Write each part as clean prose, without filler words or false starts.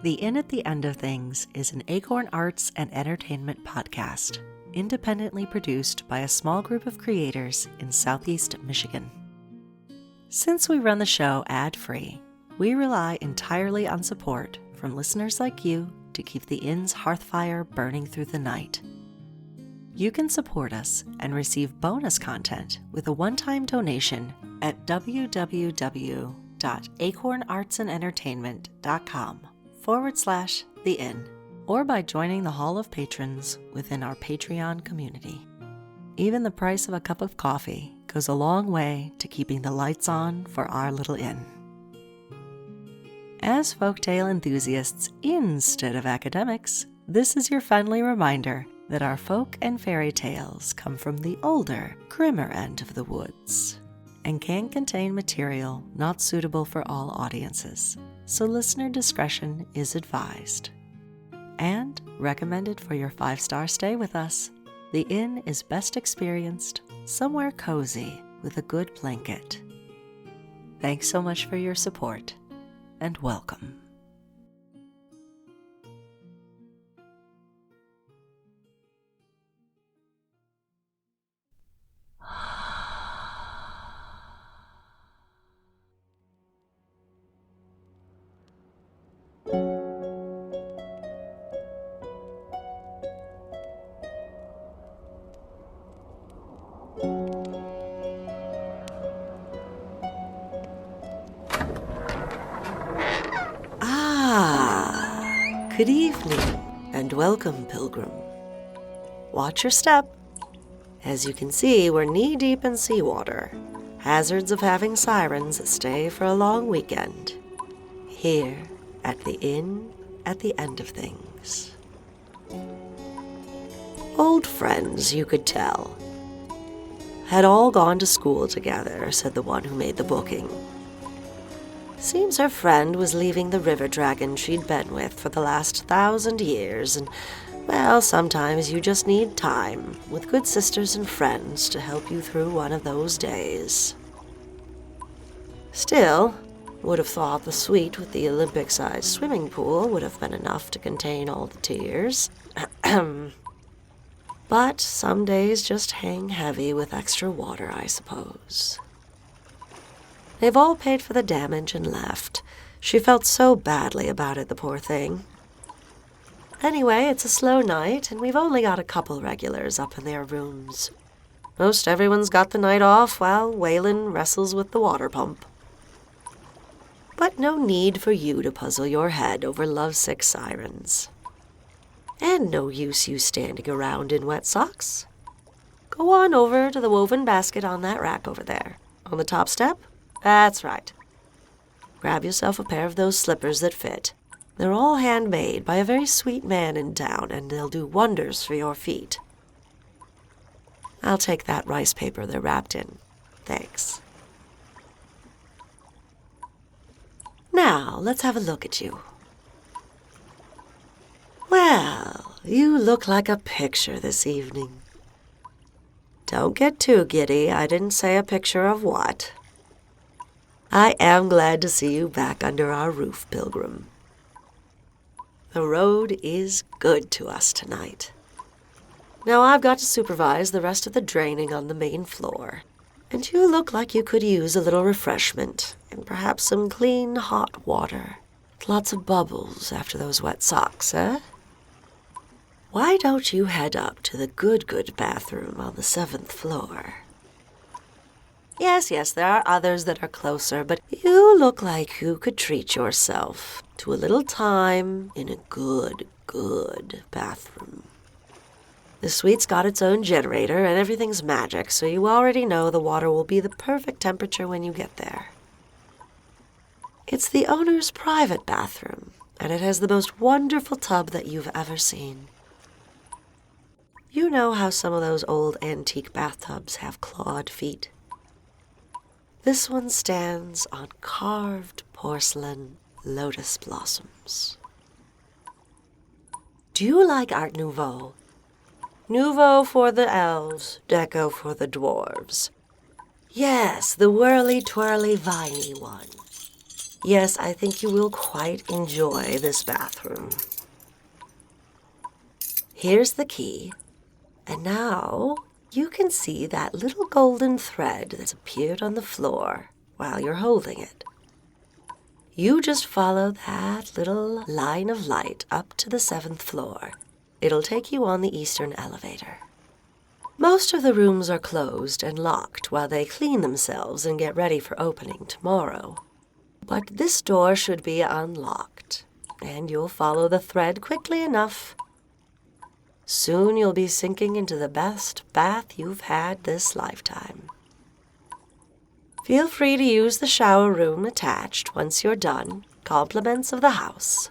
The Inn at the End of Things is an Acorn Arts and Entertainment podcast, independently produced by a small group of creators in Southeast Michigan. Since we run the show ad-free, we rely entirely on support from listeners like you to keep the Inn's hearth fire burning through the night. You can support us and receive bonus content with a one-time donation at www.acornartsandentertainment.com/The Inn, or by joining the Hall of Patrons within our Patreon community. Even the price of a cup of coffee goes a long way to keeping the lights on for our little inn. As folktale enthusiasts instead of academics, this is your friendly reminder that our folk and fairy tales come from the older, grimmer end of the woods and can contain material not suitable for all audiences, so listener discretion is advised. And recommended for your 5-star stay with us, the inn is best experienced somewhere cozy with a good blanket. Thanks so much for your support, and welcome. Good evening, and welcome, pilgrim. Watch your step. As you can see, we're knee-deep in seawater. Hazards of having sirens stay for a long weekend. Here, at the Inn at the End of Things. Old friends, you could tell. Had all gone to school together, said the one who made the booking. Seems her friend was leaving the river dragon she'd been with for the last 1,000 years, and, well, sometimes you just need time with good sisters and friends to help you through one of those days. Still, would have thought the suite with the Olympic-sized swimming pool would have been enough to contain all the tears. But some days just hang heavy with extra water, I suppose. They've all paid for the damage and left. She felt so badly about it, the poor thing. Anyway, it's a slow night, and we've only got a couple regulars up in their rooms. Most everyone's got the night off while Waylon wrestles with the water pump. But no need for you to puzzle your head over lovesick sirens. And no use you standing around in wet socks. Go on over to the woven basket on that rack over there. On the top step? That's right. Grab yourself a pair of those slippers that fit. They're all handmade by a very sweet man in town, and they'll do wonders for your feet. I'll take that rice paper they're wrapped in. Thanks. Now, let's have a look at you. Well, you look like a picture this evening. Don't get too giddy. I didn't say a picture of what. I am glad to see you back under our roof, pilgrim. The road is good to us tonight. Now I've got to supervise the rest of the draining on the main floor, and you look like you could use a little refreshment and perhaps some clean, hot water. Lots of bubbles after those wet socks, eh? Why don't you head up to the good bathroom on the 7th floor? Yes, there are others that are closer, but you look like you could treat yourself to a little time in a good bathroom. The suite's got its own generator, and everything's magic, so you already know the water will be the perfect temperature when you get there. It's the owner's private bathroom, and it has the most wonderful tub that you've ever seen. You know how some of those old antique bathtubs have clawed feet? This one stands on carved porcelain lotus blossoms. Do you like Art Nouveau? Nouveau for the elves, Deco for the dwarves. Yes, the whirly-twirly viney one. Yes, I think you will quite enjoy this bathroom. Here's the key. And now you can see that little golden thread that's appeared on the floor while you're holding it. You just follow that little line of light up to the 7th floor. It'll take you on the eastern elevator. Most of the rooms are closed and locked while they clean themselves and get ready for opening tomorrow. But this door should be unlocked, and you'll follow the thread quickly enough. Soon you'll be sinking into the best bath you've had this lifetime. Feel free to use the shower room attached once you're done. Compliments of the house.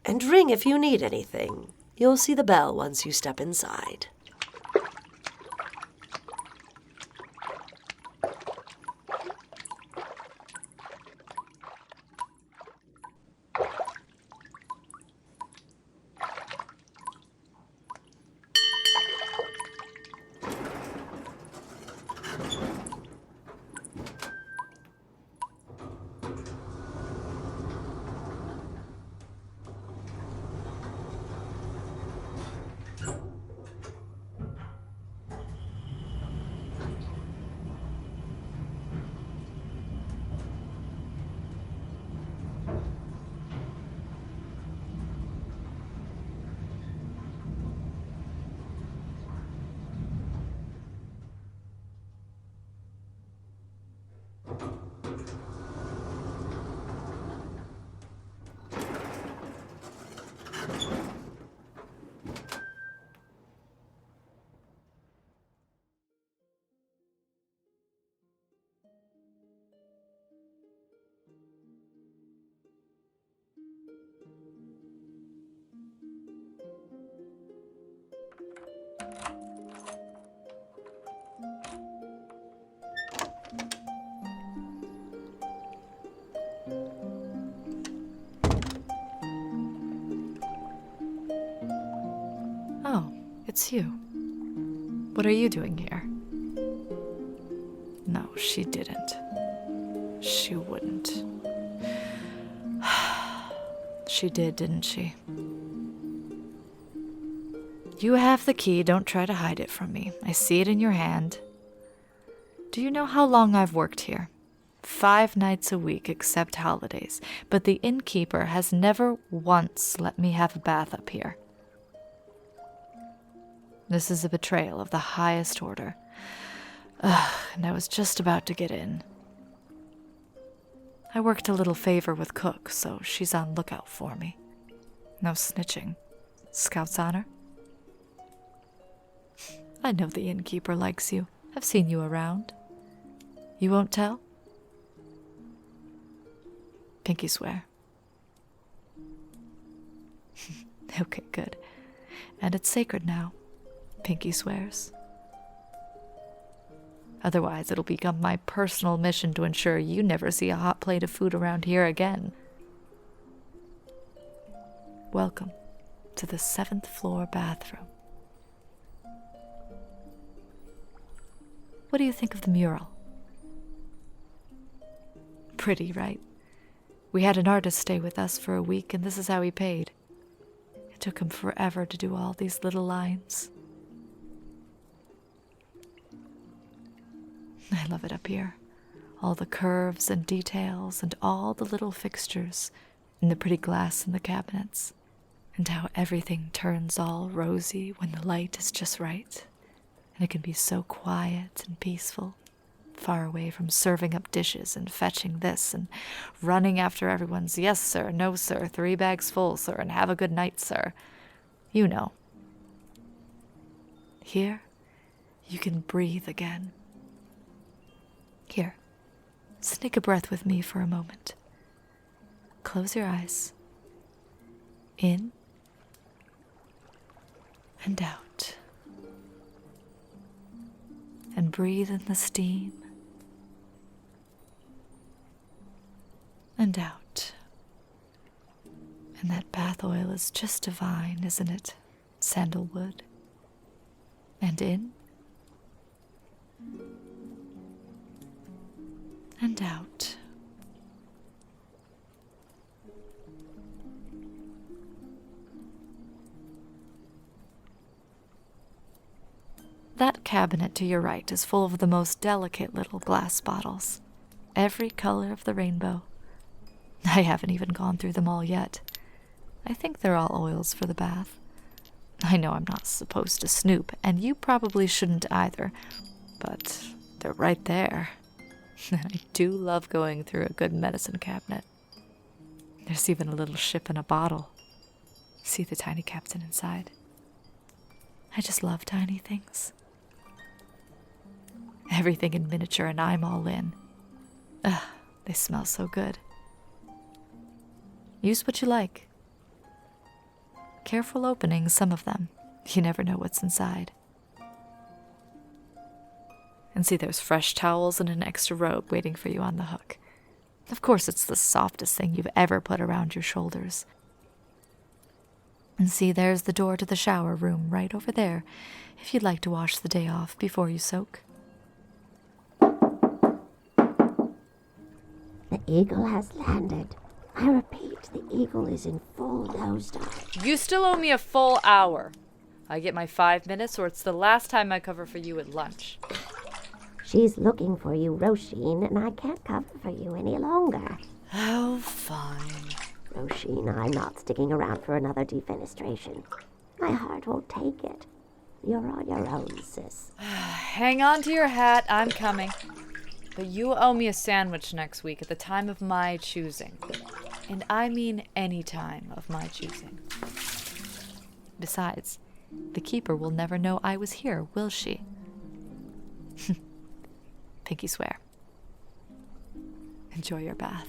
And ring if you need anything. You'll see the bell once you step inside. Oh, it's you. What are you doing here? No, she didn't. She wouldn't. She did, didn't she? You have the key. Don't try to hide it from me. I see it in your hand. Do you know how long I've worked here? 5 nights a week except holidays. But the innkeeper has never once let me have a bath up here. This is a betrayal of the highest order. And I was just about to get in. I worked a little favor with Cook, so she's on lookout for me. No snitching. Scout's honor? I know the innkeeper likes you. I've seen you around. You won't tell? Pinky swear. Okay, good. And it's sacred now. Pinky swears. Otherwise, it'll become my personal mission to ensure you never see a hot plate of food around here again. Welcome to the 7th floor bathroom. What do you think of the mural? Pretty, right? We had an artist stay with us for a week, and this is how he paid. It took him forever to do all these little lines. I love it up here. All the curves and details and all the little fixtures and the pretty glass in the cabinets. And how everything turns all rosy when the light is just right. And it can be so quiet and peaceful, far away from serving up dishes and fetching this and running after everyone's yes, sir, no, sir, 3 bags full, sir, and have a good night, sir. You know. Here, you can breathe again. Here, take a breath with me for a moment. Close your eyes. In and out. And breathe in the steam. And out. And that bath oil is just divine, isn't it? Sandalwood. And in. And out. that cabinet to your right is full of the most delicate little glass bottles. Every color of the rainbow. I haven't even gone through them all yet. I think they're all oils for the bath. I know I'm not supposed to snoop, and you probably shouldn't either, but they're right there. I do love going through a good medicine cabinet. There's even a little ship in a bottle. See the tiny captain inside? I just love tiny things. Everything in miniature, and I'm all in. Ugh, they smell so good. Use what you like. Careful opening some of them. You never know what's inside. And see, there's fresh towels and an extra robe waiting for you on the hook. Of course, it's the softest thing you've ever put around your shoulders. And see, there's the door to the shower room right over there, if you'd like to wash the day off before you soak. The eagle has landed. I repeat, the eagle is in full nosedive. You still owe me a full hour. I get my 5 minutes, or it's the last time I cover for you at lunch. She's looking for you, Roisin, and I can't cover for you any longer. Oh, fine. Roisin, I'm not sticking around for another defenestration. My heart won't take it. You're on your own, sis. Hang on to your hat, I'm coming. But you owe me a sandwich next week at the time of my choosing. And I mean any time of my choosing. Besides, the keeper will never know I was here, will she? Pinky swear. Enjoy your bath.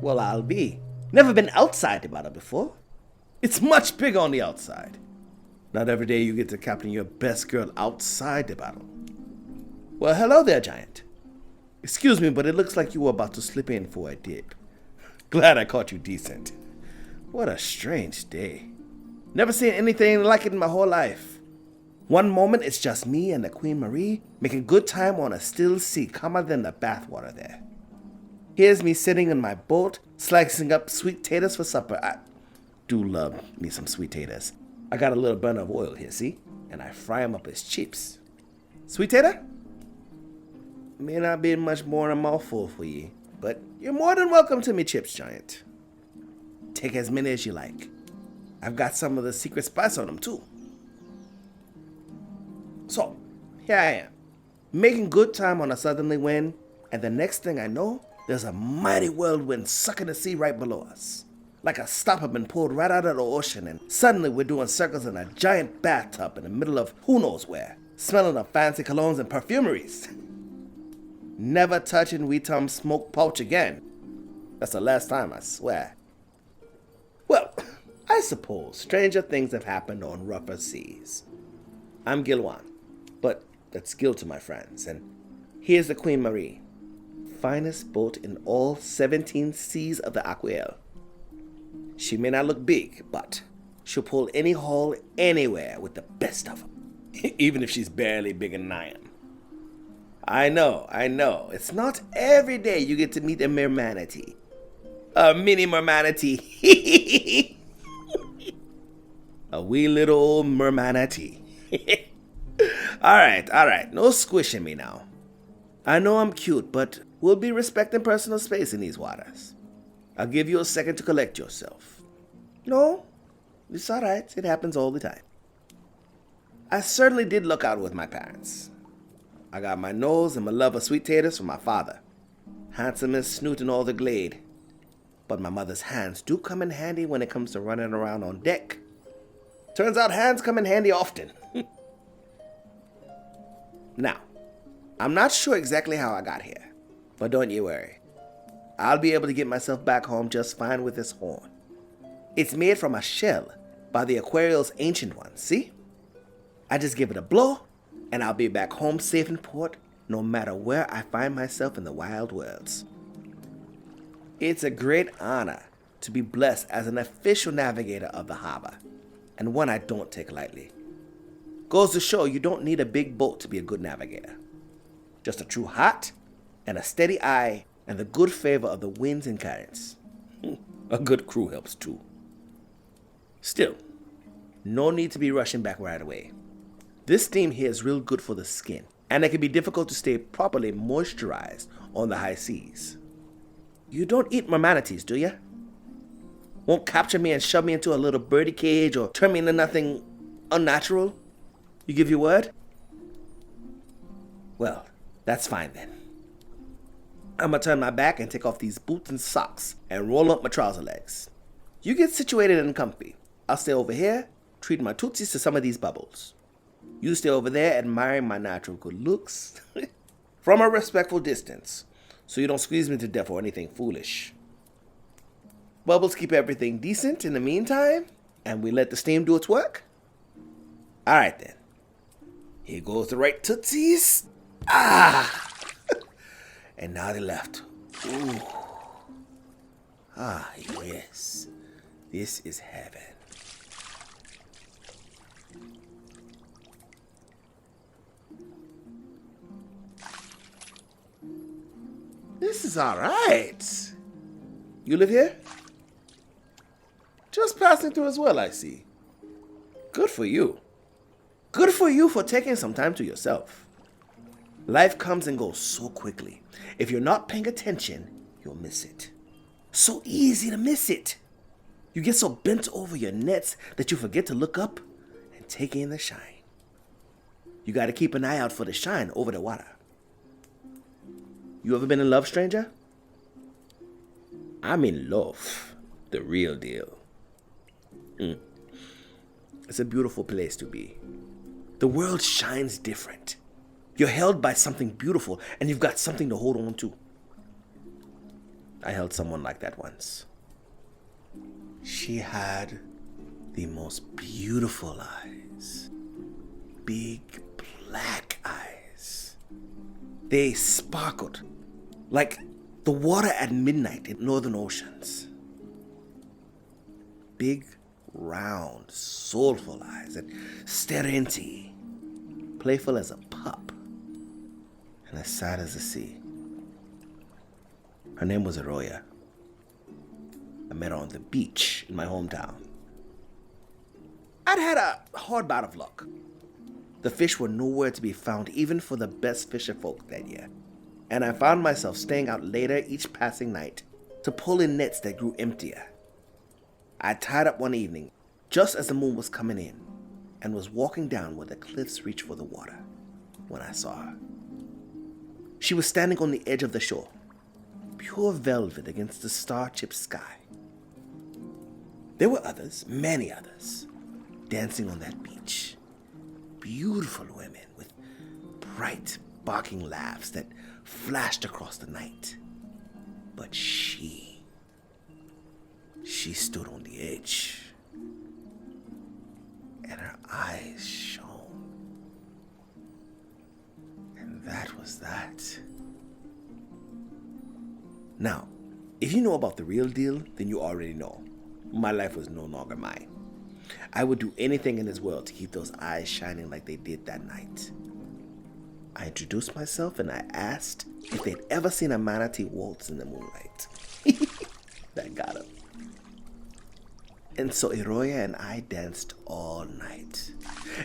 Well, I'll be. Never been outside the battle before. It's much bigger on the outside. Not every day you get to captain your best girl outside the battle. Well, hello there, Giant. Excuse me, but it looks like you were about to slip in for a dip. Glad I caught you decent. What a strange day. Never seen anything like it in my whole life. One moment it's just me and the Queen Marie making good time on a still sea calmer than the bathwater there. Here's me sitting in my boat, slicing up sweet taters for supper. I do love me some sweet taters. I got a little burner of oil here, see? And I fry 'em up as chips. Sweet tater? May not be much more than a mouthful for ye, but you're more than welcome to me chips, Giant. Take as many as you like. I've got some of the secret spice on them, too. So, here I am, making good time on a southerly wind, and the next thing I know, there's a mighty whirlwind sucking the sea right below us. Like a stop had been pulled right out of the ocean, and suddenly we're doing circles in a giant bathtub in the middle of who knows where, smelling of fancy colognes and perfumeries. Never touching wee Tom's smoke pouch again. That's the last time, I swear. Well, I suppose stranger things have happened on rougher seas. I'm Gilwan, but that's Gil to my friends, and here's the Queen Marie. Finest boat in all 17 seas of the Aquile. She may not look big, but she'll pull any haul anywhere with the best of them, even if she's barely bigger than I am. I know. It's not every day you get to meet a mermanatee. A mini mermanatee. A wee little old mermanatee. Alright. No squishing me now. I know I'm cute, but we'll be respecting personal space in these waters. I'll give you a second to collect yourself. No, it's alright. It happens all the time. I certainly did look out with my parents. I got my nose and my love of sweet taters from my father. Handsomest snoot in all the glade. But my mother's hands do come in handy when it comes to running around on deck. Turns out hands come in handy often. Now, I'm not sure exactly how I got here, but don't you worry. I'll be able to get myself back home just fine with this horn. It's made from a shell by the Aquarial's ancient one, see? I just give it a blow, and I'll be back home safe in port, no matter where I find myself in the wild worlds. It's a great honor to be blessed as an official navigator of the harbor, and one I don't take lightly. Goes to show you don't need a big boat to be a good navigator. Just a true heart and a steady eye and the good favor of the winds and currents. A good crew helps too. Still, no need to be rushing back right away. This steam here is real good for the skin, and it can be difficult to stay properly moisturized on the high seas. You don't eat mermanatees, do you? Won't capture me and shove me into a little birdie cage or turn me into nothing unnatural? You give your word? Well, that's fine then. I'm gonna turn my back and take off these boots and socks and roll up my trouser legs. You get situated and comfy. I'll stay over here, treating my tootsies to some of these bubbles. You stay over there admiring my natural good looks from a respectful distance, so you don't squeeze me to death or anything foolish. Bubbles keep everything decent in the meantime, and we let the steam do its work? Alright then. Here goes the right tootsies. Ah! And now the left. Ooh. Ah, yes. This is heaven. This is alright. You live here? Just passing through as well, I see. Good for you. Good for you for taking some time to yourself. Life comes and goes so quickly. If you're not paying attention, you'll miss it. So easy to miss it. You get so bent over your nets that you forget to look up and take in the shine. You gotta keep an eye out for the shine over the water. You ever been in love, stranger? I'm in love. The real deal. It's a beautiful place to be. The world shines different. You're held by something beautiful, and you've got something to hold on to. I held someone like that once. She had the most beautiful eyes. Big black eyes. They sparkled like the water at midnight in northern oceans. Big, round, soulful eyes that stare into you. Playful as a pup and as sad as the sea. Her name was Arroya. I met her on the beach in my hometown. I'd had a hard bout of luck. The fish were nowhere to be found even for the best fisher folk that year, and I found myself staying out later each passing night to pull in nets that grew emptier. I tied up one evening just as the moon was coming in and was walking down where the cliffs reached for the water when I saw her. She was standing on the edge of the shore, pure velvet against the star-chipped sky. There were others, many others, dancing on that beach. Beautiful women with bright, barking laughs that flashed across the night. But she stood on the edge, and her eyes shone. And that was that. Now, if you know about the real deal, then you already know. My life was no longer mine. I would do anything in this world to keep those eyes shining like they did that night. I introduced myself and I asked if they'd ever seen a manatee waltz in the moonlight. That got him. And so Eroya and I danced all night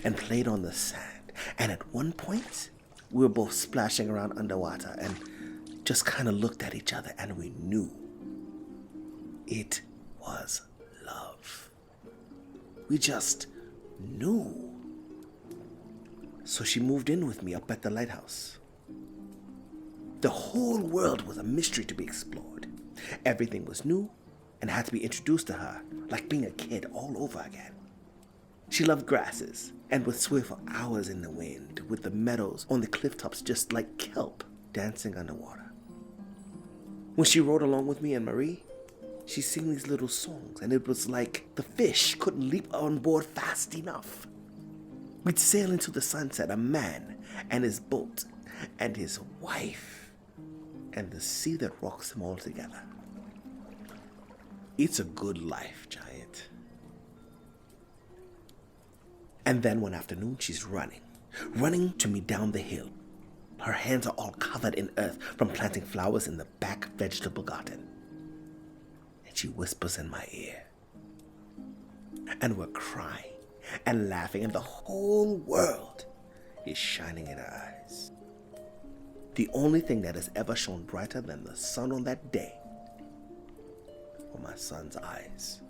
and played on the sand. And at one point, we were both splashing around underwater and just kind of looked at each other, and we knew it was love. We just knew. So she moved in with me up at the lighthouse. The whole world was a mystery to be explored. Everything was new and had to be introduced to her, like being a kid all over again. She loved grasses and would sway for hours in the wind, with the meadows on the cliff tops just like kelp dancing underwater. When she rode along with me and Marie, she'd sing these little songs, and it was like the fish couldn't leap on board fast enough. We'd sail into the sunset, a man and his boat and his wife, and the sea that rocks them all together. It's a good life, giant. And then one afternoon, she's running to me down the hill. Her hands are all covered in earth from planting flowers in the back vegetable garden. And she whispers in my ear. And we're crying and laughing, and the whole world is shining in her eyes. The only thing that has ever shone brighter than the sun on that day were my son's eyes.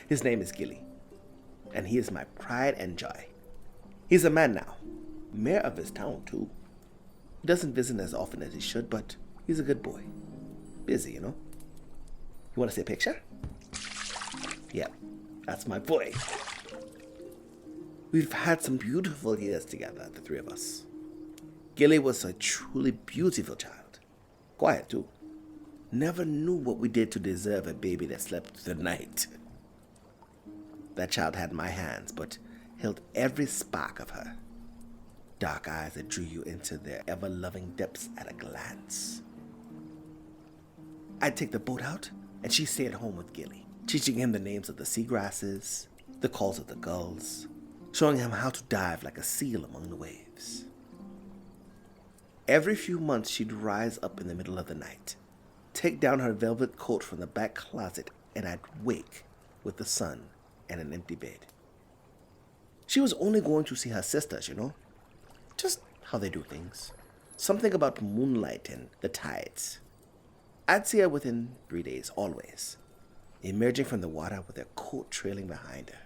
His name is Gilly, and he is my pride and joy. He's a man now, mayor of his town too. He doesn't visit as often as he should, but he's a good boy. Busy, you know. You want to see a picture? Yep, that's my boy. We've had some beautiful years together, the three of us. Gilly was a truly beautiful child. Quiet too. Never knew what we did to deserve a baby that slept through the night. That child had my hands, but held every spark of her. Dark eyes that drew you into their ever-loving depths at a glance. I'd take the boat out, and she'd stay at home with Gilly, teaching him the names of the seagrasses, the calls of the gulls, showing him how to dive like a seal among the waves. Every few months, she'd rise up in the middle of the night, take down her velvet coat from the back closet, and I'd wake with the sun and an empty bed. She was only going to see her sisters, you know. Just how they do things. Something about moonlight and the tides. I'd see her within 3 days, always, emerging from the water with her coat trailing behind her,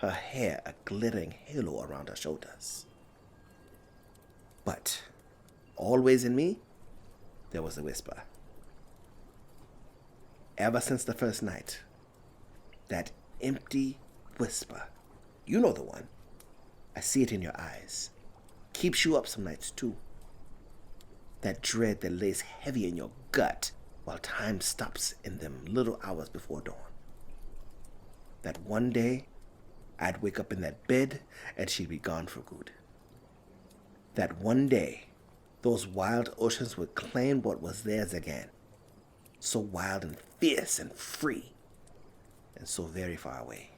her hair a glittering halo around her shoulders. But always in me, there was a whisper. Ever since the first night, that empty whisper, you know the one. I see it in your eyes. Keeps you up some nights too. That dread that lays heavy in your gut while time stops in them little hours before dawn. That one day, I'd wake up in that bed and she'd be gone for good. That one day, those wild oceans would claim what was theirs again. So wild and fierce and free, and so very far away.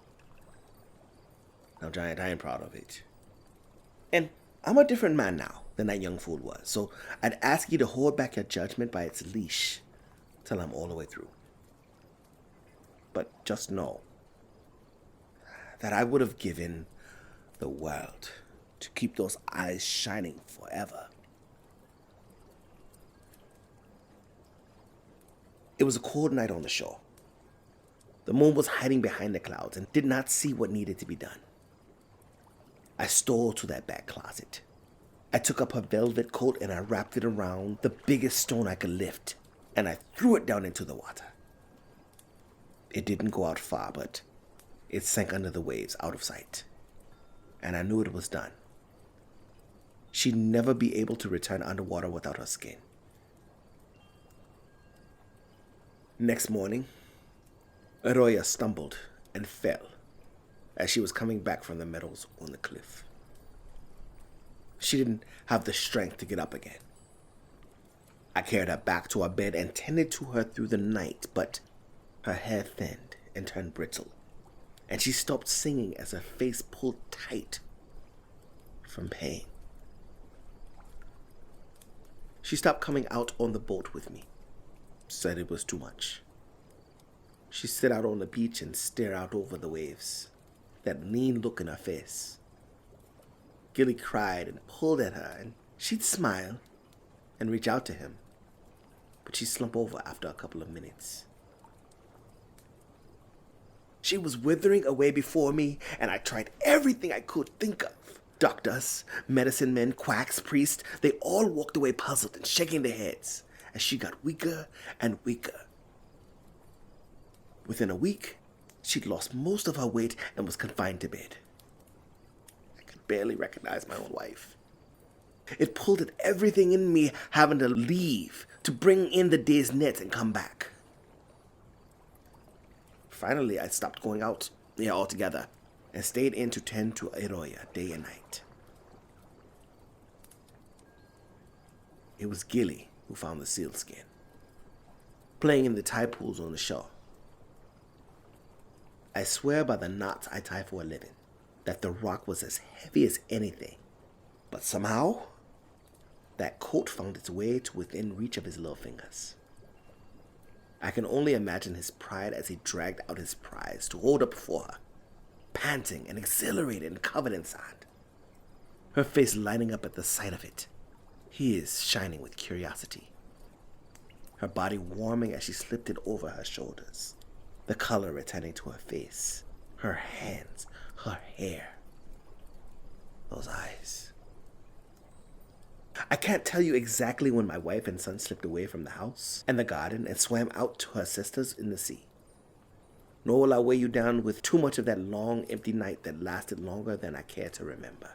Now, Giant, I am proud of it. And I'm a different man now than that young fool was, so I'd ask you to hold back your judgment by its leash till I'm all the way through. But just know that I would have given the world to keep those eyes shining forever. It was a cold night on the shore. The moon was hiding behind the clouds and did not see what needed to be done. I stole to that back closet. I took up her velvet coat and I wrapped it around the biggest stone I could lift, and I threw it down into the water. It didn't go out far, but it sank under the waves out of sight. And I knew it was done. She'd never be able to return underwater without her skin. Next morning, Arroya stumbled and fell as she was coming back from the meadows on the cliff. She didn't have the strength to get up again. I carried her back to her bed and tended to her through the night, but her hair thinned and turned brittle, and she stopped singing as her face pulled tight from pain. She stopped coming out on the boat with me. Said it was too much. She sit out on the beach and stare out over the waves. That lean look in her face. Gilly cried and pulled at her, and she'd smile and reach out to him. But she'd slump over after a couple of minutes. She was withering away before me, and I tried everything I could think of. Doctors, medicine men, quacks, priests, they all walked away puzzled and shaking their heads as she got weaker and weaker. Within a week, she'd lost most of her weight and was confined to bed. I could barely recognize my own wife. It pulled at everything in me having to leave to bring in the day's nets and come back. Finally, I stopped going out altogether and stayed in to tend to Andora day and night. It was Gilly who found the sealskin, playing in the tide pools on the shore. I swear by the knots I tie for a living that the rock was as heavy as anything, but somehow that coat found its way to within reach of his little fingers. I can only imagine his pride as he dragged out his prize to hold up before her, panting and exhilarated and covered in sand, her face lighting up at the sight of it, his shining with curiosity, her body warming as she slipped it over her shoulders, the color returning to her face, her hands, her hair, those eyes. I can't tell you exactly when my wife and son slipped away from the house and the garden and swam out to her sisters in the sea. Nor will I weigh you down with too much of that long, empty night that lasted longer than I care to remember.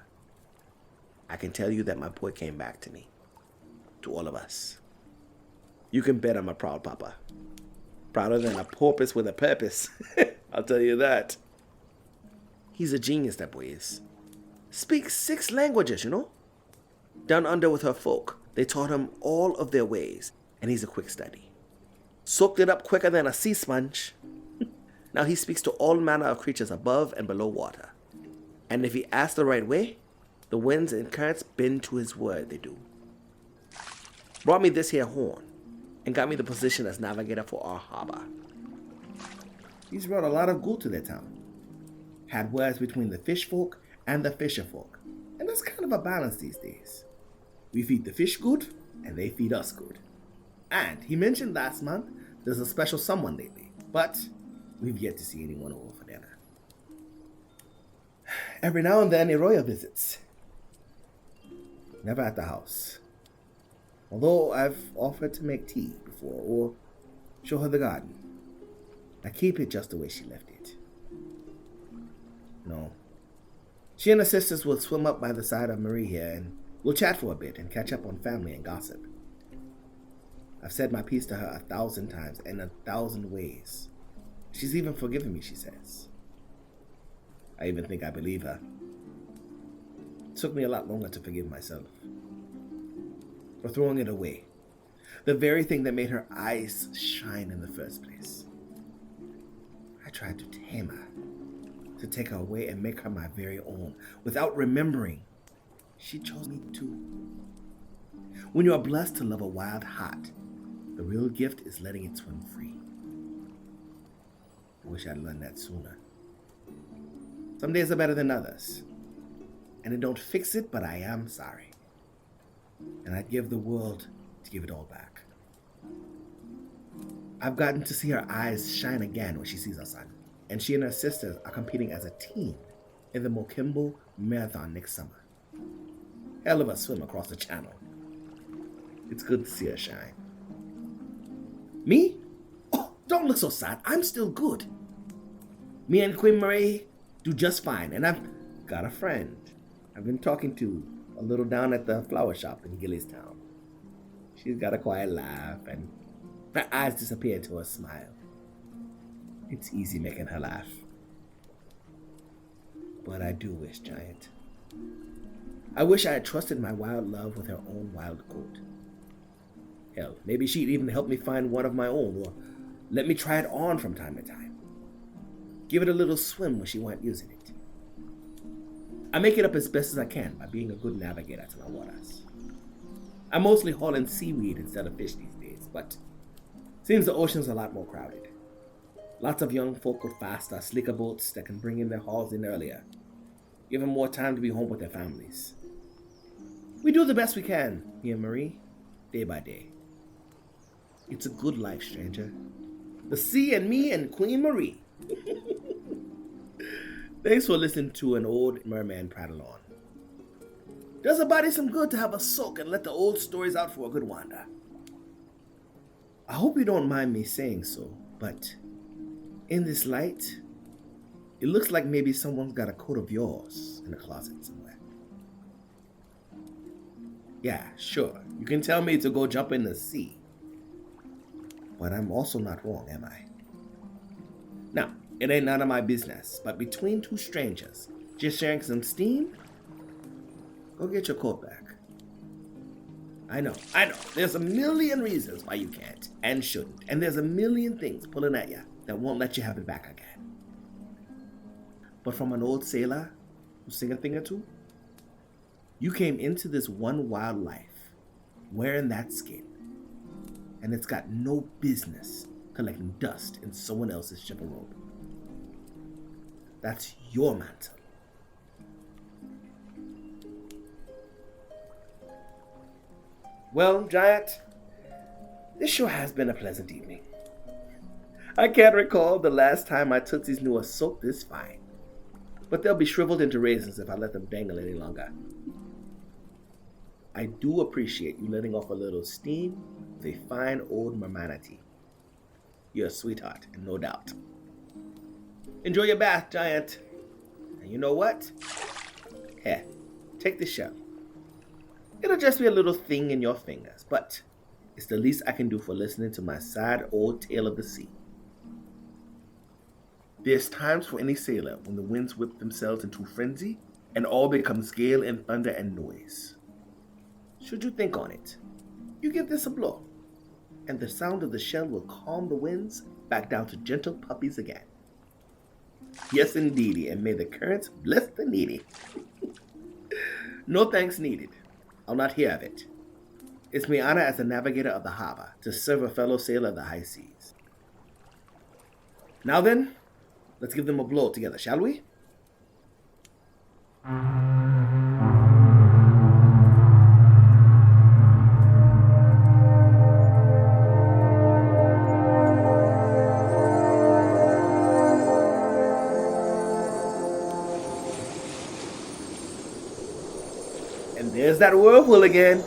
I can tell you that my boy came back to me, to all of us. You can bet I'm a proud papa. Prouder than a porpoise with a purpose. I'll tell you that. He's a genius, that boy is. Speaks 6 languages, you know? Down under with her folk, they taught him all of their ways, and he's a quick study. Soaked it up quicker than a sea sponge. Now he speaks to all manner of creatures above and below water. And if he asks the right way, the winds and currents bend to his word, they do. Brought me this here horn, and got me the position as navigator for our harbor. He's brought a lot of good to their town. Had words between the fish folk and the fisher folk, and that's kind of a balance these days. We feed the fish good, and they feed us good. And he mentioned last month there's a special someone lately, but we've yet to see anyone over for dinner. Every now and then, Andora visits. Never at the house. Although I've offered to make tea before, or show her the garden. I keep it just the way she left it. No. She and her sisters will swim up by the side of Marie here, and we'll chat for a bit and catch up on family and gossip. I've said my piece to her 1,000 times in 1,000 ways. She's even forgiven me, she says. I even think I believe her. It took me a lot longer to forgive myself. For throwing it away. The very thing that made her eyes shine in the first place. I tried to tame her. To take her away and make her my very own. Without remembering, she chose me too. When you are blessed to love a wild heart, the real gift is letting it swim free. I wish I'd learned that sooner. Some days are better than others. And it don't fix it, but I am sorry. And I'd give the world to give it all back. I've gotten to see her eyes shine again when she sees her son. And she and her sisters are competing as a team in the Mokimbo Marathon next summer. Hell of a swim across the channel. It's good to see her shine. Me? Oh, don't look so sad. I'm still good. Me and Queen Marie do just fine, and I've got a friend I've been talking to a little down at the flower shop in Gilly's town. She's got a quiet laugh, and her eyes disappear into a smile. It's easy making her laugh. But I do wish, Giant. I wish I had trusted my wild love with her own wild coat. Hell, maybe she'd even help me find one of my own, or let me try it on from time to time. Give it a little swim when she weren't using it. I make it up as best as I can by being a good navigator to my waters. I'm mostly hauling seaweed instead of fish these days, but seems the ocean's a lot more crowded. Lots of young folk with faster, slicker boats that can bring in their hauls in earlier, give them more time to be home with their families. We do the best we can, me and Marie, day by day. It's a good life, stranger. The sea and me and Queen Marie. Thanks for listening to an old merman prattle on. Does a body some good to have a soak and let the old stories out for a good wander. I hope you don't mind me saying so, but in this light, it looks like maybe someone's got a coat of yours in a closet somewhere. Yeah, sure, you can tell me to go jump in the sea. But I'm also not wrong, am I? Now, it ain't none of my business, but between two strangers, just sharing some steam, go get your coat back. I know, there's a million reasons why you can't and shouldn't, and there's a million things pulling at you that won't let you have it back again. But from an old sailor who sing a thing or two, you came into this one wild life wearing that skin, and it's got no business collecting dust in someone else's ship of rope. That's your mantle. Well, Giant, this sure has been a pleasant evening. I can't recall the last time my Tootsies knew a soap this fine, but they'll be shriveled into raisins if I let them dangle any longer. I do appreciate you letting off a little steam with a fine old mermanatee. You're a sweetheart, and no doubt. Enjoy your bath, Giant. And you know what? Here, take this shell. It'll just be a little thing in your fingers, but it's the least I can do for listening to my sad old tale of the sea. There's times for any sailor when the winds whip themselves into frenzy and all becomes gale and thunder and noise. Should you think on it, you give this a blow, and the sound of the shell will calm the winds back down to gentle puppies again. Yes, indeedy, and may the currents bless the needy. No thanks needed. I'll not hear of it. It's my honor as the navigator of the harbor to serve a fellow sailor of the high seas. Now then, let's give them a blow together, shall we? And there's that whirlpool again.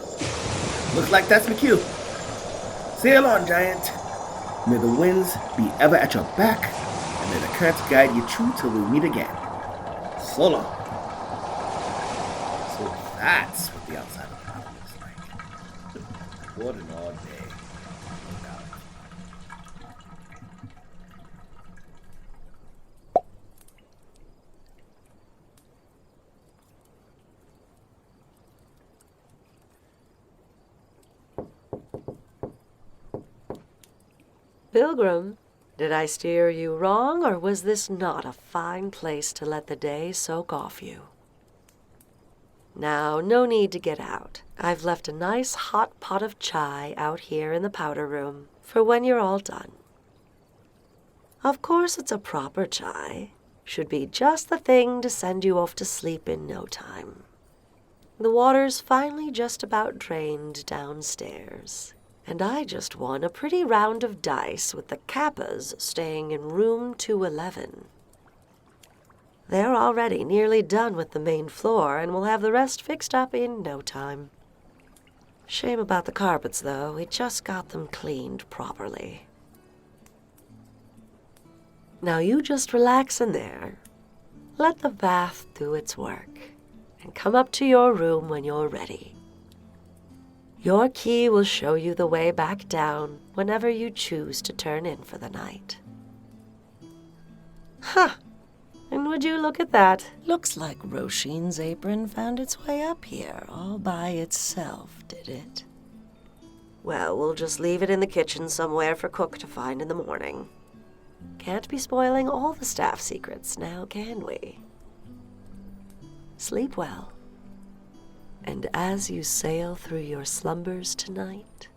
Looks like that's my cue. Sail on, Giant. May the winds be ever at your back, and may the currents guide you true till we meet again. So long. So that's what the outside of the harbor looks like. What an odd day. No doubt. Pilgrim, did I steer you wrong, or was this not a fine place to let the day soak off you? Now, no need to get out. I've left a nice hot pot of chai out here in the powder room for when you're all done. Of course it's a proper chai. Should be just the thing to send you off to sleep in no time. The water's finally just about drained downstairs, and I just won a pretty round of dice with the Kappas staying in room 211. They're already nearly done with the main floor, and we'll have the rest fixed up in no time. Shame about the carpets, though. We just got them cleaned properly. Now you just relax in there. Let the bath do its work, and come up to your room when you're ready. Your key will show you the way back down whenever you choose to turn in for the night. Huh! And would you look at that? Looks like Roshin's apron found its way up here all by itself, did it? Well, we'll just leave it in the kitchen somewhere for Cook to find in the morning. Can't be spoiling all the staff secrets now, can we? Sleep well. And as you sail through your slumbers tonight,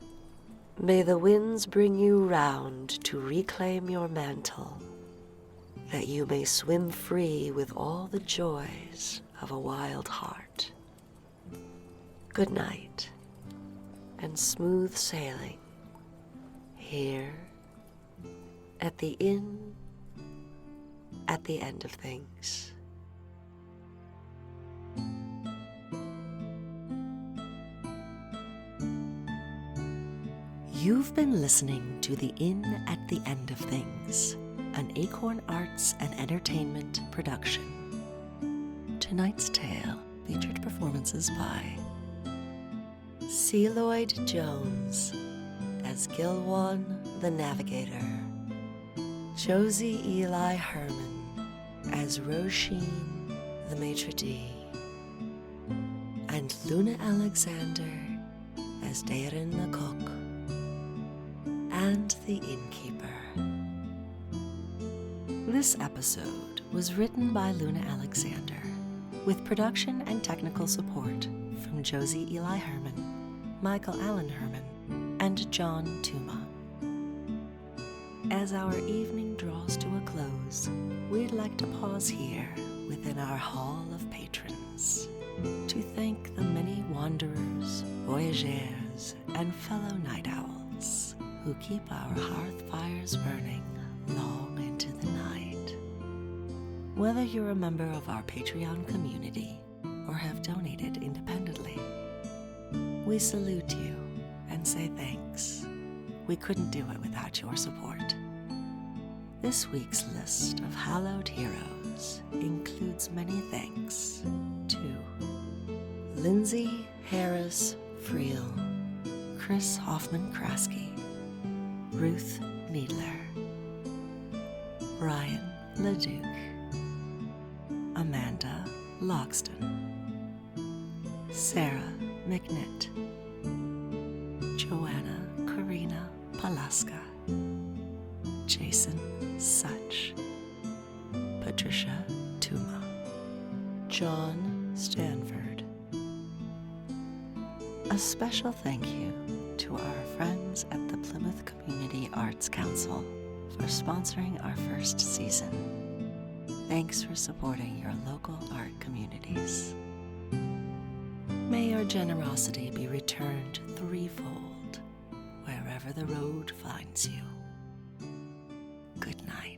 may the winds bring you round to reclaim your mantle, that you may swim free with all the joys of a wild heart. Good night, and smooth sailing here at the inn at the end of things. You've been listening to The Inn at the End of Things, an Acorn Arts and Entertainment production. Tonight's tale featured performances by C. Lloyd Jones as Gilwan the Navigator, Josie Eli Herman as Roisin the maitre'd, and Luna Alexander as Daerin the cook and the innkeeper. This episode was written by Luna Alexander, with production and technical support from Josie Eli Herman, Michael Allen Herman, and John Tuma. As our evening draws to a close, we'd like to pause here within our Hall of Patrons to thank the many wanderers, voyageurs, and fellow night owls who keep our hearth fires burning long into the night. Whether you're a member of our Patreon community or have donated independently, we salute you and say thanks. We couldn't do it without your support. This week's list of hallowed heroes includes many thanks to Lindsay Harris Friel, Chris Hoffman-Kraske, Ruth Needler, Brian LeDuc, Amanda Logston, Sarah McNitt, Joanna Karina Palaska, Jason Such, Patricia Tuma, John Stanford. A special thank you to our friends at the Plymouth Community Arts Council for sponsoring our first season. Thanks for supporting your local art communities. May your generosity be returned threefold wherever the road finds you. Good night.